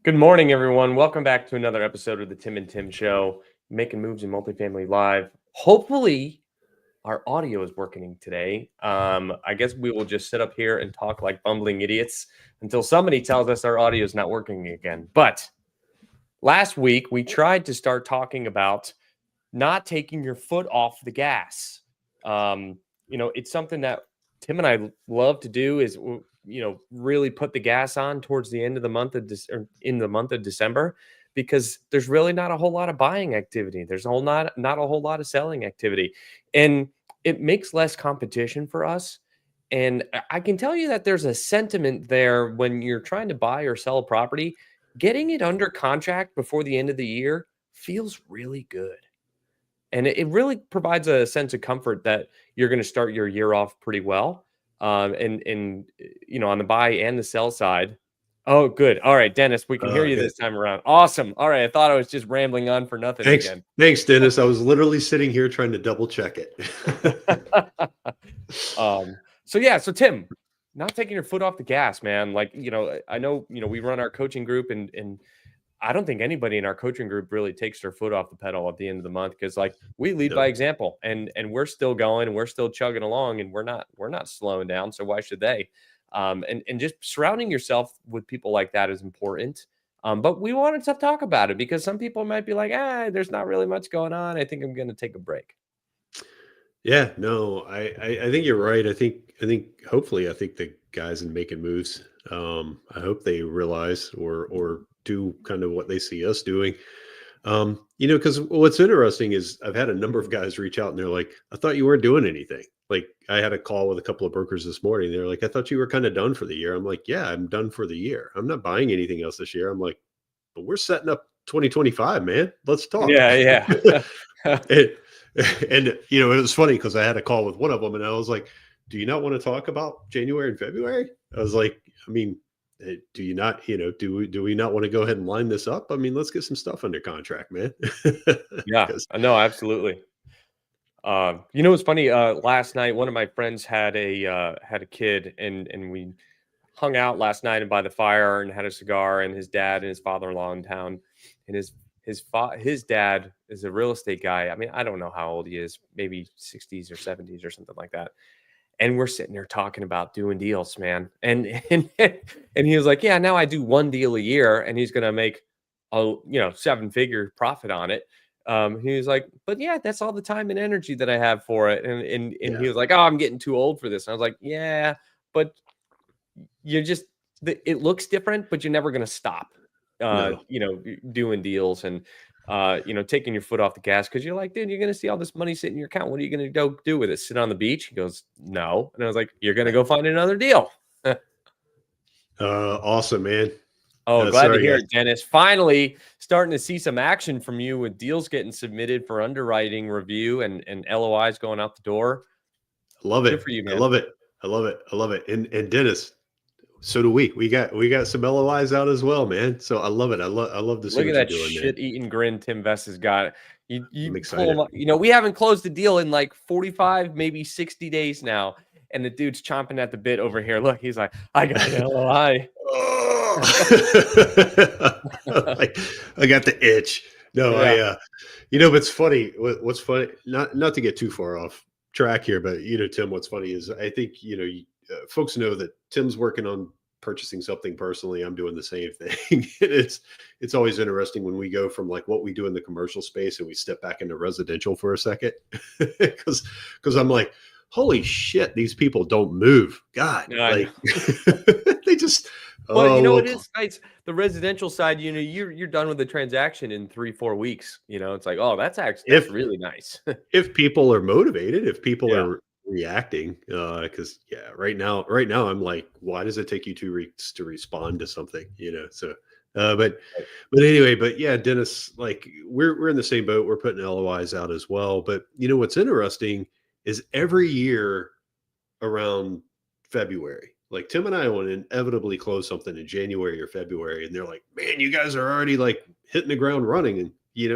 Good morning, everyone. Welcome back to another episode of the Tim and Tim Show, making moves in multifamily live. Hopefully, our audio is working today. I guess we will just sit up here and talk like bumbling idiots until somebody tells us our audio is not working again. But last week, we tried to start talking about not taking your foot off the gas. It's something that Tim and I love to do is really put the gas on towards the end of the month of or in the month of December because there's really not a whole lot of buying activity. There's not a whole lot of selling activity, and it makes less competition for us. And I can tell you that there's a sentiment there when you're trying to buy or sell a property, getting it under contract before the end of the year feels really good. And it really provides a sense of comfort that you're going to start your year off pretty well. On the buy and the sell side. Oh, good. All right, Dennis, we can hear you Good. this time around. Awesome. All right, I thought I was just rambling on for nothing Thanks. again. Thanks, Dennis. I was literally sitting here trying to double check it. So Tim, not taking your foot off the gas, man. I know, we run our coaching group and I don't think anybody in our coaching group really takes their foot off the pedal at the end of the month because like we lead by No. example and we're still going and we're still chugging along and we're not slowing down. So why should they? And just surrounding yourself with people like that is important. But we wanted to talk about it because some people might be like, there's not really much going on. I think I'm going to take a break. Yeah, no, I think you're right. I think hopefully I think the guys in making moves, I hope they realize or do kind of what they see us doing. Because what's interesting is I've had a number of guys reach out and they're like, I thought you weren't doing anything. Like I had a call with a couple of brokers this morning. They're like, I thought you were kind of done for the year. I'm like, yeah, I'm done for the year. I'm not buying anything else this year. I'm like, but we're setting up 2025, man. Let's talk. Yeah, yeah. and, it was funny because I had a call with one of them and I was like, do you not want to talk about January and February? I was like, I mean, do you not, do we not want to go ahead and line this up? I mean, let's get some stuff under contract, man. Yeah, 'Cause- no, absolutely. It's funny. Last night, one of my friends had a kid, and we hung out last night and by the fire and had a cigar. And his dad and his father-in-law in town, and his dad is a real estate guy. I mean, I don't know how old he is, maybe 60s or 70s or something like that. And we're sitting there talking about doing deals, man. And he was like, "Yeah, now I do one deal a year, and he's gonna make a 7-figure profit on it." He was like, "But yeah, that's all the time and energy that I have for it." And he yeah, was like, "Oh, I'm getting too old for this." And I was like, "Yeah, but you're just it looks different, but you're never gonna stop, no, doing deals and." Taking your foot off the gas because you're like, dude, you're gonna see all this money sit in your account. What are you gonna go do with it? Sit on the beach? He goes, no. And I was like, you're gonna yeah. go find another deal. Awesome, man. Oh, glad to Sorry, hear guys. it, Dennis. Finally, starting to see some action from you with deals getting submitted for underwriting review and LOIs going out the door. I love Good it. for you, I man. love it. I love it. I love it. And Dennis, so do we. We got some LOIs out as well, man. So I love it. I love to see Look at what you're that doing, man. shit-eating grin Tim Vest has got. You I'm pull excited. him up. We haven't closed the deal in like 45, maybe 60 days now. And the dude's chomping at the bit over here. Look, he's like, I got an LOI. Oh! I got the itch. No, Yeah. but it's funny. What's funny, not to get too far off track here, but Tim, what's funny is I think, folks know that Tim's working on purchasing something personally. I'm doing the same thing. It's always interesting when we go from like what we do in the commercial space and we step back into residential for a second. Because I'm like, holy shit, these people don't move. God, Yeah, I know. like they just But oh well it is nice. The residential side, you're done with the transaction in 3-4 weeks. It's like, oh, that's if really nice. if people are motivated, if people Yeah. are reacting, because yeah, right now I'm like, why does it take you 2 weeks to respond to something? So but anyway, but yeah, Dennis, like we're in the same boat. We're putting LOIs out as well. But what's interesting is every year around February. Like Tim and I will inevitably close something in January or February, and they're like, "Man, you guys are already like hitting the ground running." And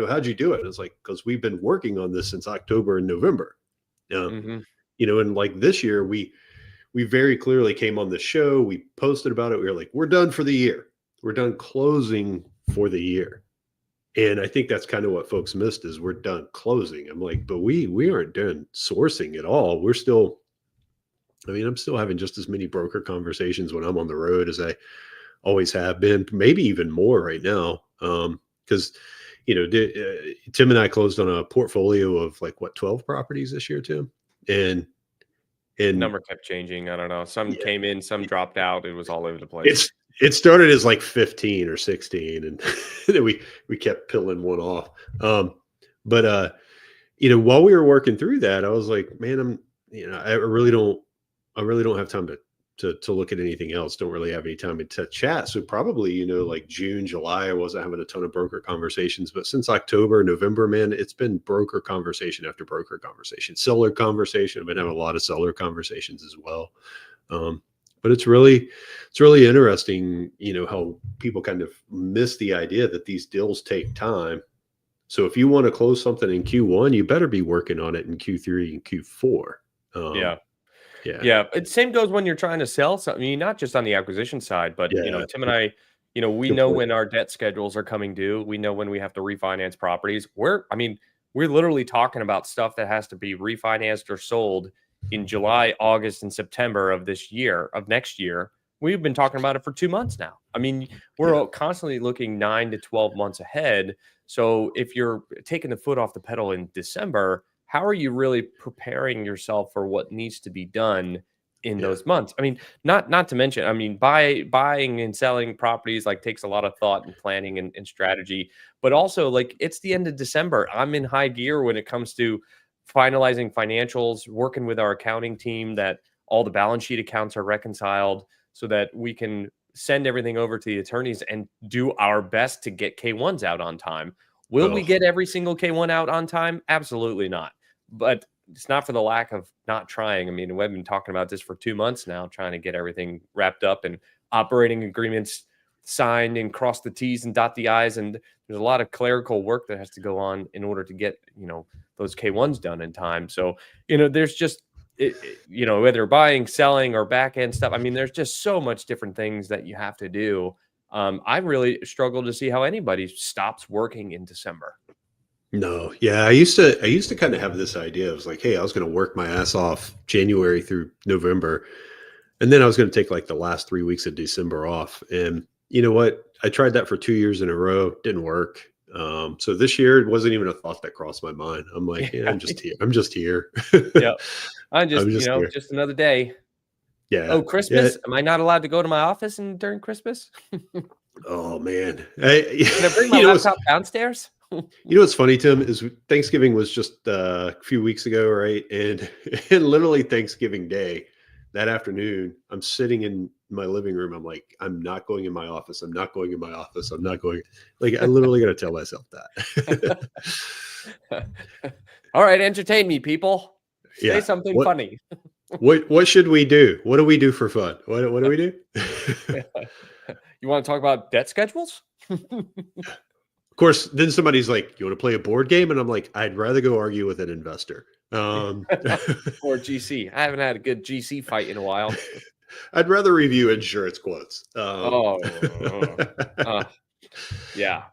how'd you do it? And it's like because we've been working on this since October and November. Hmm. And like this year, we very clearly came on the show. We posted about it. We were like, "We're done for the year. We're done closing for the year. And I think that's kind of what folks missed is we're done closing. I'm like, but we aren't done sourcing at all. We're still, I mean, I'm still having just as many broker conversations when I'm on the road as I always have been, maybe even more right now. Because Tim and I closed on a portfolio of like what 12 properties this year, Tim, and The number kept changing. I don't know. Some yeah, came in, some dropped out. It was all over the place. it started as like 15 or 16, and then we kept peeling one off. But while we were working through that, I was like, man, I really don't have time to look at anything else. Don't really have any time to chat. So probably, like June, July, I wasn't having a ton of broker conversations, but since October, November, man, it's been broker conversation after broker conversation, seller conversation. I've been having a lot of seller conversations as well. But it's really interesting, how people kind of miss the idea that these deals take time. So if you want to close something in Q1, you better be working on it in Q3 and Q4. Yeah. Yeah. Yeah. It same goes when you're trying to sell something. I mean, not just on the acquisition side, but Yeah. Tim and I, we Good know point. when our debt schedules are coming due. We know when we have to refinance properties. We're literally talking about stuff that has to be refinanced or sold in July, August, and September of next year. We've been talking about it for 2 months now. I mean, we're Yeah. constantly looking 9 to 12 months ahead. So if you're taking the foot off the pedal in December, how are you really preparing yourself for what needs to be done in Yeah. those months? I mean, not to mention, I mean, buying and selling properties like takes a lot of thought and planning and strategy, but also like it's the end of December. I'm in high gear when it comes to finalizing financials, working with our accounting team that all the balance sheet accounts are reconciled so that we can send everything over to the attorneys and do our best to get K1s out on time. Will we Oh, get every single K1 out on time? Absolutely not. But it's not for the lack of not trying. I mean, we've been talking about this for 2 months now, trying to get everything wrapped up and operating agreements signed and cross the T's and dot the I's. And there's a lot of clerical work that has to go on in order to get, those K1s done in time. So, there's just, whether buying, selling, or back end stuff. I mean, there's just so much different things that you have to do. I really struggle to see how anybody stops working in December. no. Yeah. I used to kind of have this idea. I was like, hey, I was going to work my ass off January through November. And then I was going to take like the last 3 weeks of December off. And you know what? I tried that for 2 years in a row. Didn't work. So this year it wasn't even a thought that crossed my mind. I'm like, yeah, I'm just here. I'm just here. Yeah. I'm just, I'm just here. just another day. Yeah. Oh, Yeah. Christmas? Am I not allowed to go to my office during Christmas? Oh man. Can I bring my laptop downstairs? What's funny, Tim, is Thanksgiving was just a few weeks ago, right? And literally Thanksgiving Day, that afternoon, I'm sitting in my living room. I'm like, I'm not going in my office. I'm not going in my office. I'm not going. Like, I literally got to tell myself that. All right, entertain me, people. Say something funny. What should we do? What do we do for fun? What do we do? You want to talk about debt schedules? Of course, then somebody's like, "You want to play a board game?" And I'm like, "I'd rather go argue with an investor." Or GC. I haven't had a good GC fight in a while. I'd rather review insurance quotes. Yeah.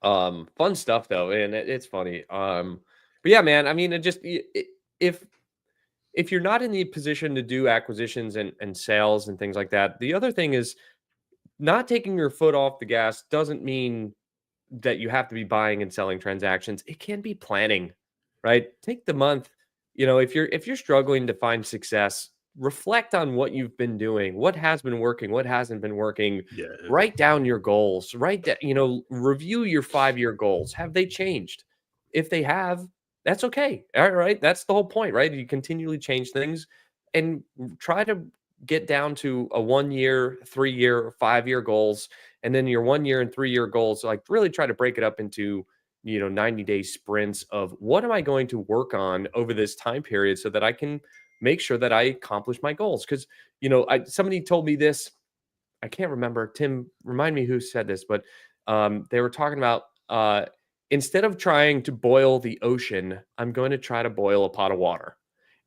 Fun stuff though, and it's funny. But yeah, man. I mean, if you're not in the position to do acquisitions and sales and things like that, the other thing is not taking your foot off the gas doesn't mean that you have to be buying and selling transactions. It can be planning, right? Take the month, if you're struggling to find success, reflect on what you've been doing, what has been working, what hasn't been working. Yeah. Write down your goals, review your 5-year goals. Have they changed? If they have, that's okay. All right. That's the whole point, right? You continually change things and try to get down to a 1 year, 3 year, 5-year goals. And then your 1 year and 3 year goals, like really try to break it up into, 90-day sprints of what am I going to work on over this time period so that I can make sure that I accomplish my goals. Cause somebody told me this, I can't remember, Tim, remind me who said this, but they were talking about, instead of trying to boil the ocean, I'm going to try to boil a pot of water.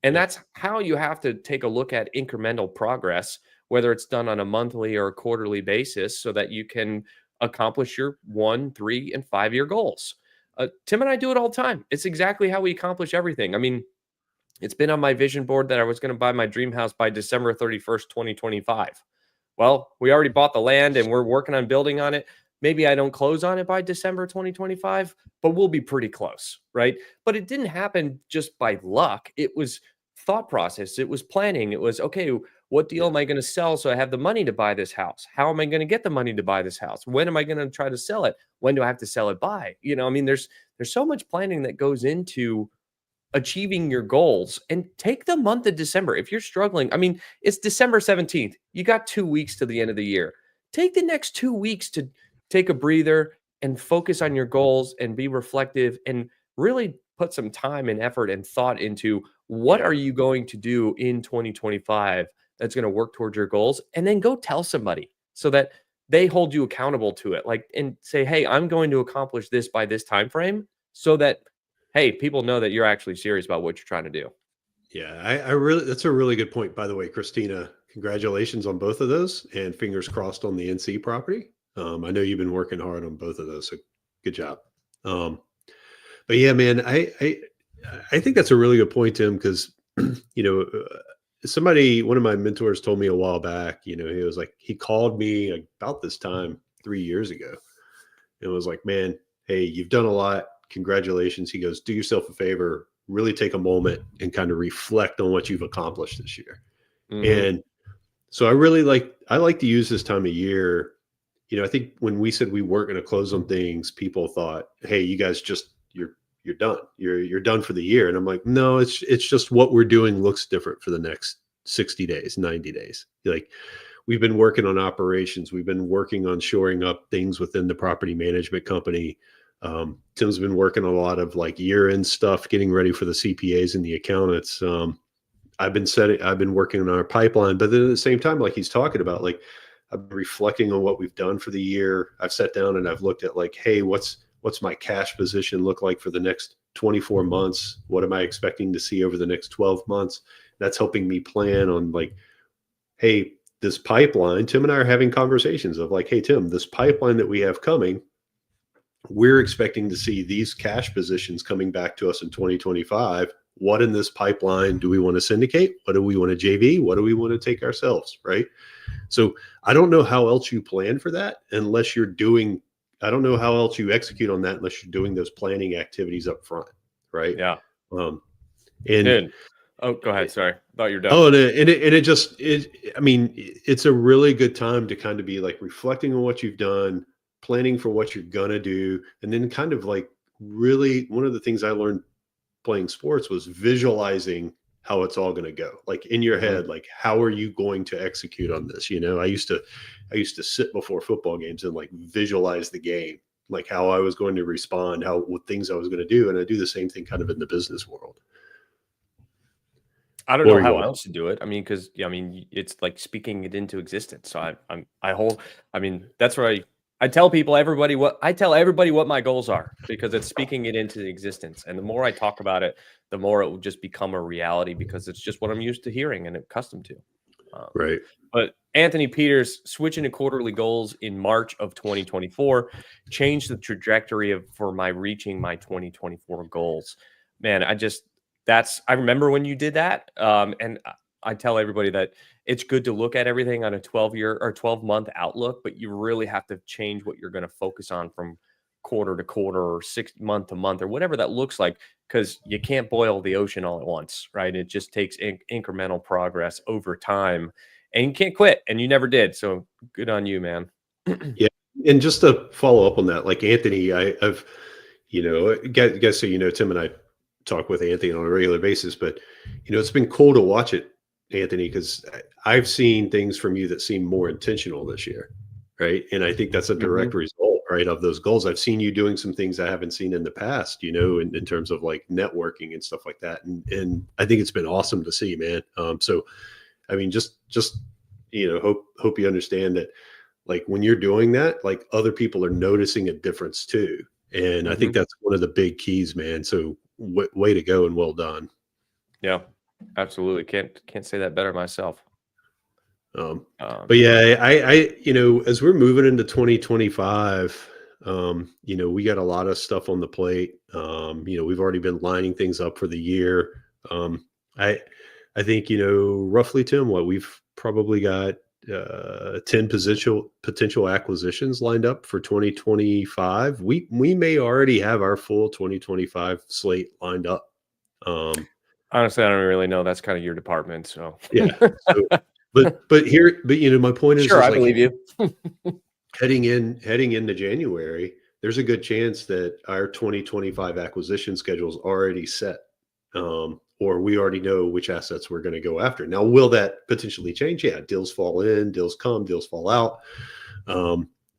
And that's how you have to take a look at incremental progress whether it's done on a monthly or a quarterly basis so that you can accomplish your 1, 3, and 5-year goals. Tim and I do it all the time. It's exactly how we accomplish everything. I mean, it's been on my vision board that I was going to buy my dream house by December 31st, 2025. Well, we already bought the land and we're working on building on it. Maybe I don't close on it by December 2025, but we'll be pretty close, right? But it didn't happen just by luck. It was thought process. It was planning. It was, okay, what deal am I going to sell so I have the money to buy this house? How am I going to get the money to buy this house? When am I going to try to sell it? When do I have to sell it by? I mean, there's so much planning that goes into achieving your goals. And take the month of December. If you're struggling, I mean, it's December 17th. You got 2 weeks to the end of the year. Take the next 2 weeks to take a breather and focus on your goals and be reflective and really put some time and effort and thought into what are you going to do in 2025 that's going to work towards your goals, and then go tell somebody so that they hold you accountable to it, like, and say, hey, I'm going to accomplish this by this time frame, so that, hey, people know that you're actually serious about what you're trying to do. Yeah, I really, that's a really good point. By the way, Christina, congratulations on both of those, and fingers crossed on the NC property. I know you've been working hard on both of those, so good job. But yeah, man, I think that's a really good point, Tim, because one of my mentors told me a while back, he was like, he called me about this time 3 years ago and was like, man, hey, you've done a lot. Congratulations. He goes, do yourself a favor, really take a moment and kind of reflect on what you've accomplished this year. And so I like to use this time of year. I think when we said we weren't going to close on things, people thought, hey, you guys you're done. You're done for the year. And I'm like, no, it's just what we're doing looks different for the next 60 days, 90 days. Like, we've been working on operations. We've been working on shoring up things within the property management company. Tim's been working on a lot of like year-end stuff, getting ready for the CPAs and the accountants. I've been working on our pipeline, but then at the same time, like he's talking about, like, I've been reflecting on what we've done for the year. I've sat down and I've looked at, like, hey, what's my cash position look like for the next 24 months? What am I expecting to see over the next 12 months? That's helping me plan on, like, hey, this pipeline, Tim and I are having conversations of like, hey, Tim, this pipeline that we have coming, we're expecting to see these cash positions coming back to us in 2025. What in this pipeline do we want to syndicate? What do we want to JV? What do we want to take ourselves? Right. So I don't know how else you plan for that unless I don't know how else you execute on that unless you're doing those planning activities up front. Right. Yeah. And oh, go ahead. Sorry. Thought you're done. Oh, I mean, it's a really good time to kind of be like reflecting on what you've done, planning for what you're going to do. And then kind of like really, one of the things I learned playing sports was visualizing how it's all going to go, like in your head, like, how are you going to execute on this? I used to sit before football games and like visualize the game, like how I was going to respond, what things I was going to do. And I do the same thing kind of in the business world. I don't know how else to do it. I mean, because it's like speaking it into existence. So that's where I tell everybody what my goals are, because it's speaking it into existence. And the more I talk about it, the more it will just become a reality, because it's just what I'm used to hearing and accustomed to. Right. But Anthony Peters switching to quarterly goals in March of 2024 changed the trajectory for my reaching my 2024 goals. Man, I remember when you did that. And I tell everybody that it's good to look at everything on a 12-year or 12-month outlook, but you really have to change what you're going to focus on from quarter to quarter or 6 month to month or whatever that looks like, because you can't boil the ocean all at once, right? It just takes incremental progress over time, and you can't quit, and you never did. So good on you, man. Yeah. And just to follow up on that, like Anthony, I've, guys, so, Tim and I talk with Anthony on a regular basis, but it's been cool to watch it, Anthony, because I've seen things from you that seem more intentional this year, right? And I think that's a direct result, right, of those goals. I've seen you doing some things I haven't seen in the past, in terms of like networking and stuff like that, and I think it's been awesome to see, man. So I mean, just hope you understand that, like, when you're doing that, like, other people are noticing a difference too, and I think that's one of the big keys, man. So way to go and well done. Yeah, absolutely. Can't say that better myself. But yeah, as we're moving into 2025, we got a lot of stuff on the plate. We've already been lining things up for the year. I, I think, roughly, Tim, what we've probably got 10 potential acquisitions lined up for 2025. We may already have our full 2025 slate lined up. Honestly, I don't really know. That's kind of your department. So yeah. So, but my point is, sure, I like, believe you. heading into January, there's a good chance that our 2025 acquisition schedule is already set. Or we already know which assets we're going to go after. Now, will that potentially change? Yeah, deals fall in, deals come, deals fall out.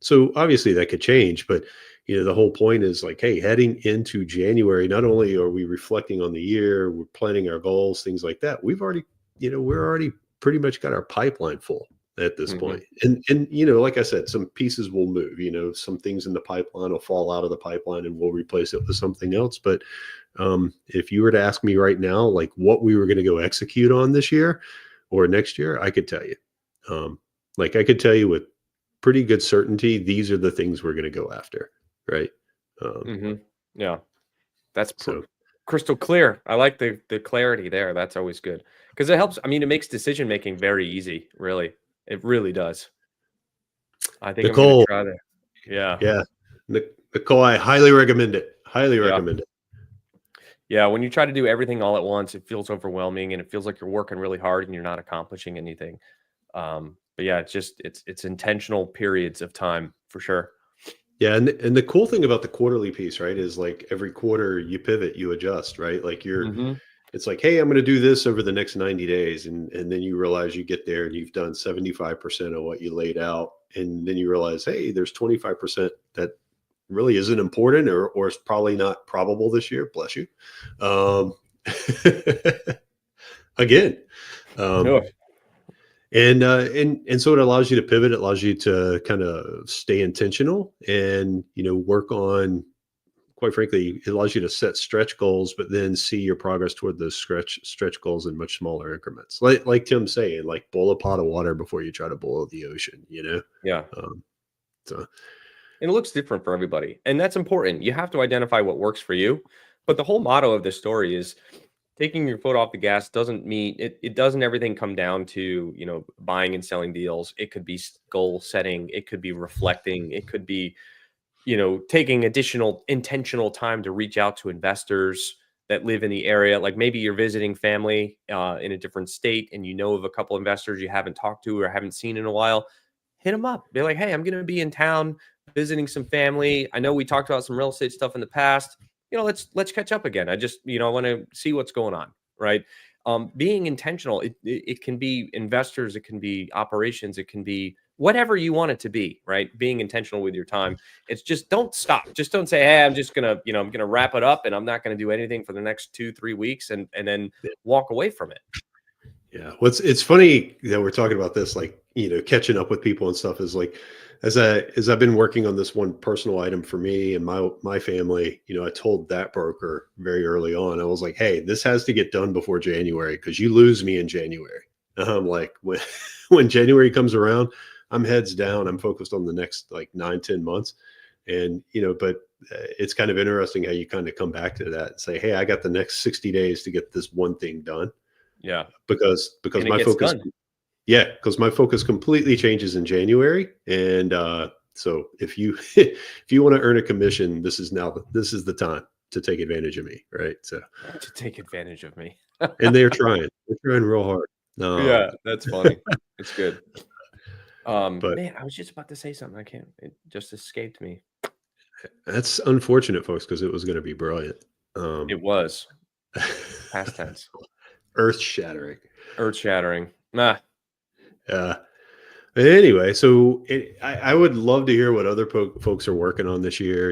So obviously that could change, but the whole point is, like, hey, heading into January, not only are we reflecting on the year, we're planning our goals, things like that. We're already pretty much got our pipeline full at this point. And like I said, some pieces will move. Some things in the pipeline will fall out of the pipeline and we'll replace it with something else. But if you were to ask me right now, like, what we were going to go execute on this year or next year, I could tell you. I could tell you with pretty good certainty, these are the things we're going to go after, right? Yeah, that's crystal clear. I like the clarity there. That's always good because it helps. I mean, it makes decision making very easy. Really, it really does. I think Nicole, I'm going to try that. Yeah. Nicole, I highly recommend it. Recommend it. Yeah, when you try to do everything all at once, it feels overwhelming and it feels like you're working really hard and you're not accomplishing anything. But yeah, it's intentional periods of time for sure. Yeah, and the cool thing about the quarterly piece, right, is like every quarter you pivot, you adjust, right? Like it's like, hey, I'm going to do this over the next 90 days. And then you realize you get there and you've done 75% of what you laid out. And then you realize, hey, there's 25% that really isn't important or is probably not probable this year. Bless you. Again. And so it allows you to pivot. It allows you to kind of stay intentional and, work on, quite frankly, it allows you to set stretch goals, but then see your progress toward those stretch goals in much smaller increments. Like Tim's saying, like, boil a pot of water before you try to boil the ocean, Yeah. So. And it looks different for everybody. And that's important. You have to identify what works for you. But the whole motto of this story is taking your foot off the gas doesn't mean it doesn't everything come down to, buying and selling deals. It could be goal setting. It could be reflecting. It could be, taking additional intentional time to reach out to investors that live in the area. Like maybe you're visiting family in a different state and you know of a couple investors you haven't talked to or haven't seen in a while. Hit them up. Be like, hey, I'm going to be in town visiting some family. I know we talked about some real estate stuff in the past. Let's catch up again. I just, I want to see what's going on, right? Being intentional, it can be investors, it can be operations, it can be whatever you want it to be, right? Being intentional with your time. It's just don't stop. Just don't say, hey, I'm just gonna, I'm gonna wrap it up and I'm not gonna do anything for the next 2-3 weeks and then walk away from it. Yeah. It's funny that we're talking about this, like, catching up with people and stuff, is like, as I've been working on this one personal item for me and my family, I told that broker very early on, I was like, hey, this has to get done before January because you lose me in January. I'm like, when January comes around, I'm heads down. I'm focused on the next like 9-10 months. And, but it's kind of interesting how you kind of come back to that and say, hey, I got the next 60 days to get this one thing done. Yeah. Because my focus, because my focus completely changes in January. And so if you want to earn a commission, this is the time to take advantage of me, right? So to take advantage of me. And they're trying real hard. Yeah, that's funny. It's good. But man, I was just about to say something. It just escaped me. That's unfortunate, folks, because it was going to be brilliant. It was past tense. Earth shattering. Nah. Anyway, so I would love to hear what other folks are working on this year.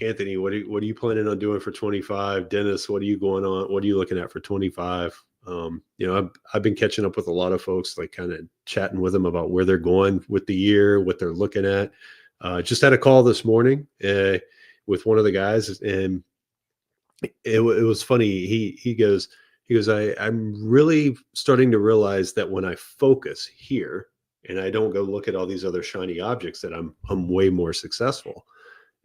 Anthony, what are you planning on doing for 25? Dennis, what are you going on? What are you looking at for 25? I've been catching up with a lot of folks, like kind of chatting with them about where they're going with the year, what they're looking at. Just had a call this morning with one of the guys, and it was funny. He goes, He goes, I'm really starting to realize that when I focus here and I don't go look at all these other shiny objects, that I'm way more successful.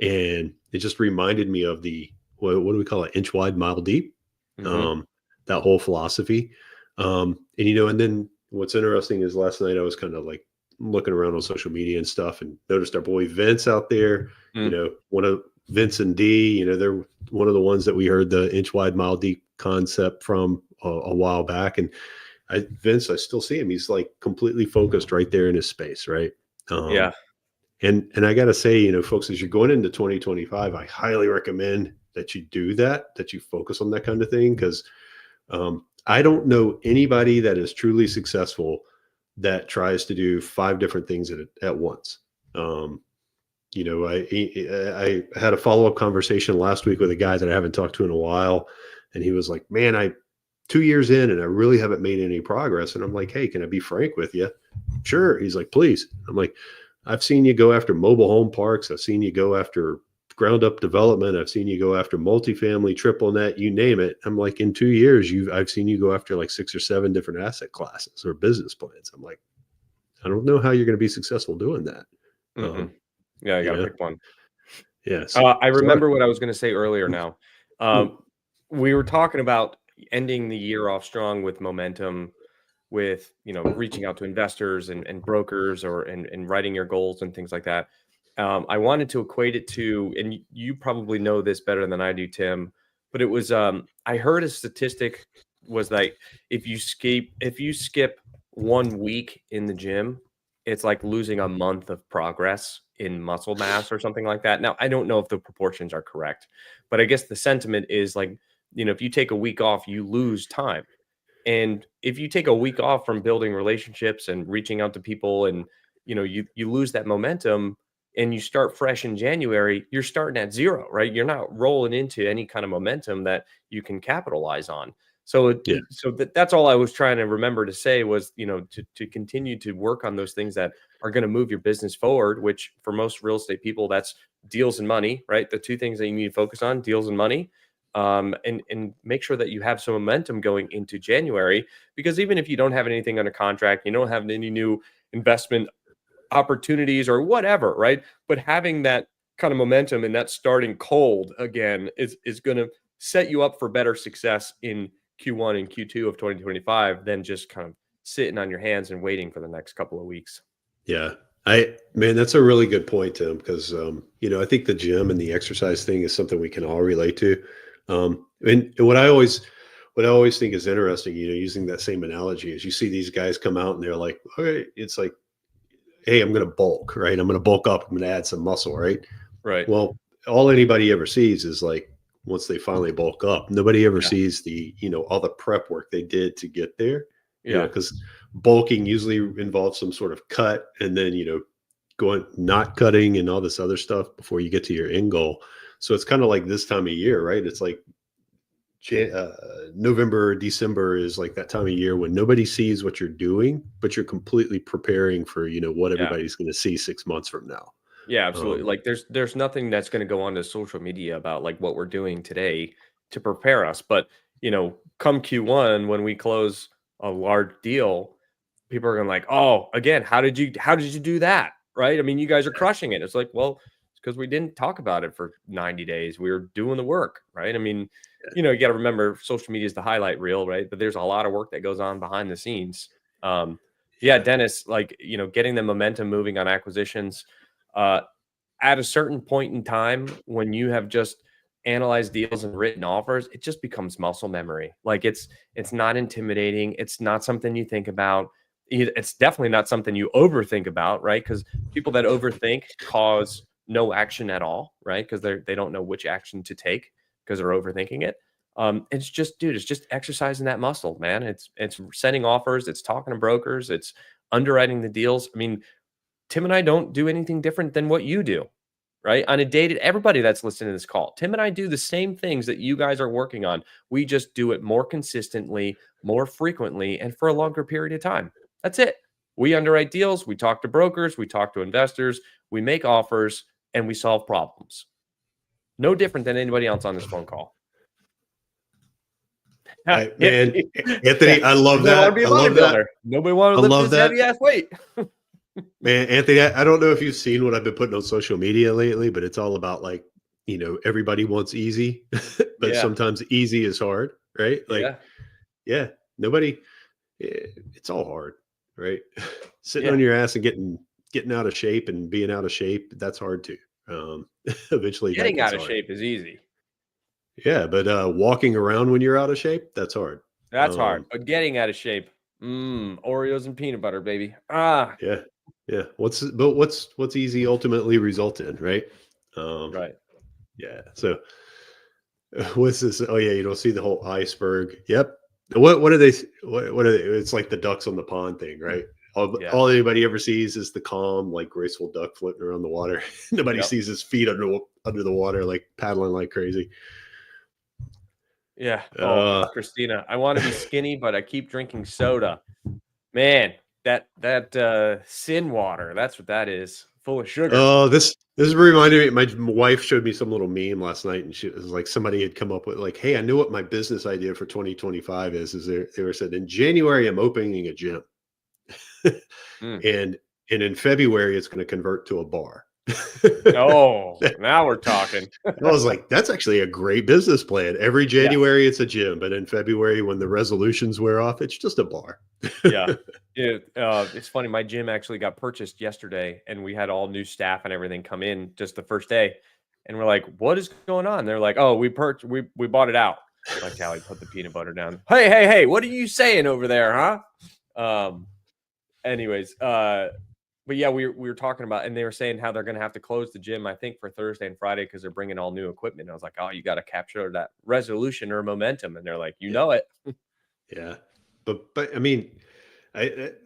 And it just reminded me of the what do we call it? Inch wide, mile deep. Hmm. Um, that whole philosophy. And and then what's interesting is last night I was kind of like looking around on social media and stuff and noticed our boy Vince out there, Mm. one of Vince and D, they're one of the ones that we heard the inch wide, mile deep concept from a while back. And Vince, I still see him. He's like completely focused right there in his space, right? Yeah. And I gotta say, folks, as you're going into 2025, I highly recommend that you do that you focus on that kind of thing. Because I don't know anybody that is truly successful that tries to do 5 different things at once. Um, I had a follow-up conversation last week with a guy that I haven't talked to in a while, and he was like, "Man, I 2 years in and I really haven't made any progress." And I'm like, "Hey, can I be frank with you?" "Sure." He's like, "Please." I'm like, "I've seen you go after mobile home parks. I've seen you go after ground up development. I've seen you go after multifamily, triple net, you name it." I'm like, "In 2 years, I've seen you go after like 6 or 7 different asset classes or business plans." I'm like, "I don't know how you're going to be successful doing that." Mm-mm. Um, Yeah, I you got to know, pick one. yeah. I remember what I was going to say earlier now. Hmm. We were talking about ending the year off strong with momentum, with reaching out to investors and brokers and writing your goals and things like that. I wanted to equate it to, and you probably know this better than I do, Tim, but it was I heard a statistic was like if you skip 1 week in the gym, it's like losing a month of progress in muscle mass or something like that. Now, I don't know if the proportions are correct, but I guess the sentiment is like, if you take a week off, you lose time. And if you take a week off from building relationships and reaching out to people and you lose that momentum and you start fresh in January, you're starting at zero, right? You're not rolling into any kind of momentum that you can capitalize on. So Yeah. that's all I was trying to remember to say was, to continue to work on those things that are going to move your business forward, which for most real estate people, that's deals and money, right? The two things that you need to focus on, deals and money. And make sure that you have some momentum going into January, because even if you don't have anything under contract, you don't have any new investment opportunities or whatever, right? But having that kind of momentum and that starting cold again is going to set you up for better success in Q1 and Q2 of 2025 than just kind of sitting on your hands and waiting for the next couple of weeks. Yeah. Man, that's a really good point, Tim, because, I think the gym and the exercise thing is something we can all relate to. And what I always think is interesting, using that same analogy is you see these guys come out and they're like, okay, it's like, hey, I'm going to bulk, right? I'm going to bulk up. I'm going to add some muscle, right? Right. Well, all anybody ever sees is like, once they finally bulk up, nobody ever Yeah. sees all the prep work they did to get there, Yeah. because bulking usually involves some sort of cut and then, going not cutting and all this other stuff before you get to your end goal. So it's kind of like this time of year, right? It's like November, December is like that time of year when nobody sees what you're doing, but you're completely preparing for, what Yeah. everybody's going to see 6 months from now. Yeah, absolutely. Um, Like there's nothing that's going to go onto social media about like what we're doing today to prepare us. But, come Q1 when we close a large deal, people are going to like, "Oh, again, how did you do that?" Right? I mean, you guys are crushing it. It's like, well, it's because we didn't talk about it for 90 days. We were doing the work, right? I mean, you got to remember social media is the highlight reel, right? But there's a lot of work that goes on behind the scenes. Yeah, yeah, Dennis, like, getting the momentum moving on acquisitions. Uh, at a certain point in time when you have just analyzed deals and written offers, it just becomes muscle memory. Like it's not intimidating. It's not something you think about. It's definitely not something you overthink about, right? Because people that overthink cause no action at all, right? Because they don't know which action to take because they're overthinking it. It's just, dude, it's just exercising that muscle, man. It's sending offers, it's talking to brokers, it's underwriting the deals. I mean, Tim and I don't do anything different than what you do, right? On a dated, everybody that's listening to this call, Tim and I do the same things that you guys are working on. We just do it more consistently, more frequently, and for a longer period of time. That's it. We underwrite deals, we talk to brokers, we talk to investors, we make offers, and we solve problems. No different than anybody else on this phone call. Man, Anthony, I love Nobody wanna that. be a I love that. bodybuilder. Nobody wanna I lift love this that. heavy ass weight. Man, Anthony, I don't know if you've seen what I've been putting on social media lately, but it's all about like, everybody wants easy, but Yeah, sometimes easy is hard, right? Like, yeah, yeah, nobody, it's all hard, right? Sitting yeah. on your ass and getting out of shape and being out of shape, that's hard too. Eventually that Getting gets out of hard. shape is easy. Yeah, but walking around when you're out of shape, that's hard. That's hard, but getting out of shape, Oreos and peanut butter, baby. Ah, Yeah, yeah. What's easy ultimately result in, right? Um, right. yeah. So what's this? Oh yeah, you don't see the whole iceberg. Yep. What are they? What are they? It's like the ducks on the pond thing, right? Yeah. All anybody ever sees is the calm, like graceful duck floating around the water. Nobody Yep. sees his feet under the water, like paddling like crazy. Yeah. Oh, Uh, Christina, I wanna be skinny, but I keep drinking soda. Man, that sin water, that's what that is, full of sugar. oh, this reminded me. My wife showed me some little meme last night, and she was like, somebody had come up with like, "Hey, I know what my business idea for 2025 is." They were said in January, I'm opening a gym, Mm. and in February, it's going to convert to a bar. Oh, now we're talking. I was like, that's actually a great business plan. Every Yes. January, it's a gym, but in February, when the resolutions wear off, it's just a bar. Yeah. It's funny, my gym actually got purchased yesterday, and we had all new staff and everything come in just the first day, and we're like, "What is going on?" They're like, "Oh, we bought it out." Like, Tally, put the peanut butter down. "Hey, hey, hey, what are you saying over there, huh?" Um, anyways, but yeah, we were talking about, and they were saying how they're gonna have to close the gym, I think, for Thursday and Friday because they're bringing all new equipment. I was like, "Oh, you gotta capture that resolution or momentum," and they're like, "You Yeah, know it." yeah, but I mean,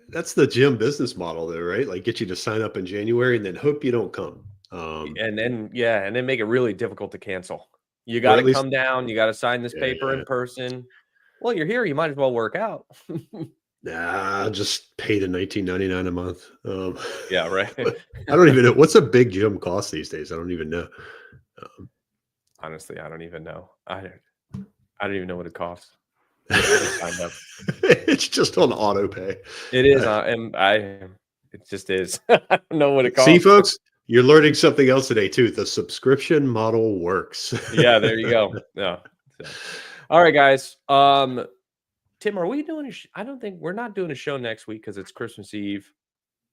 that's the gym business model, though, right? Like, get you to sign up in January and then hope you don't come, And then yeah, and then make it really difficult to cancel. You or gotta at least, come down, you gotta sign this paper in yeah. person. Well, you're here, you might as well work out. Nah, just pay the 19.99 a month. Yeah, right. I don't even know what's a big gym cost these days. I don't even know. Um, Honestly, I don't even know. I don't even know what it costs. I just signed up. it's just on auto pay. It is, Uh, it just is. I don't know what it See, costs. folks, you're learning something else today too. The subscription model works. Yeah, there you go. Yeah. So, all right, guys. Tim, are we doing I don't think we're not doing a show next week because it's Christmas Eve.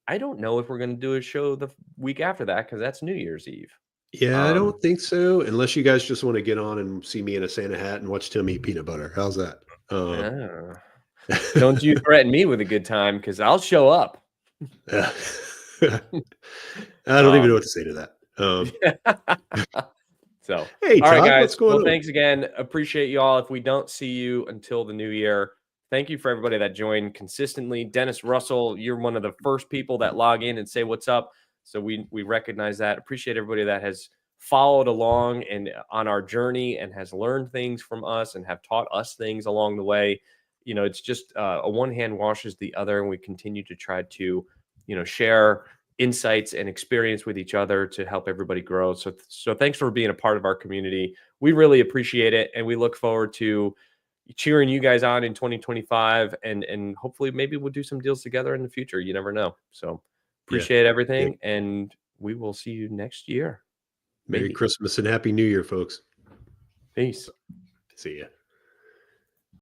I don't know if we're gonna do a show the week after that because that's New Year's Eve. Yeah, I Um, don't think so. Unless you guys just want to get on and see me in a Santa hat and watch Tim eat peanut butter. How's that? uh, don't you threaten me with a good time because I'll show up. Yeah. I don't even know Um, what to say to that. so, Hey, all right, Todd, guys. what's going Well, on? thanks again. Appreciate you all. If we don't see you until the new year, thank you for everybody that joined consistently. Dennis Russell, you're one of the first people that log in and say what's up. So we recognize that. Appreciate everybody that has followed along and on our journey and has learned things from us and have taught us things along the way. It's just a one hand washes the other, and we continue to try to, share insights and experience with each other to help everybody grow. So thanks for being a part of our community. We really appreciate it, and we look forward to cheering you guys on in 2025, and hopefully maybe we'll do some deals together in the future. You never know. So Yeah. appreciate Yeah. everything, and we will see you next year. Merry Maybe. Christmas and Happy New Year, folks. Peace. See ya.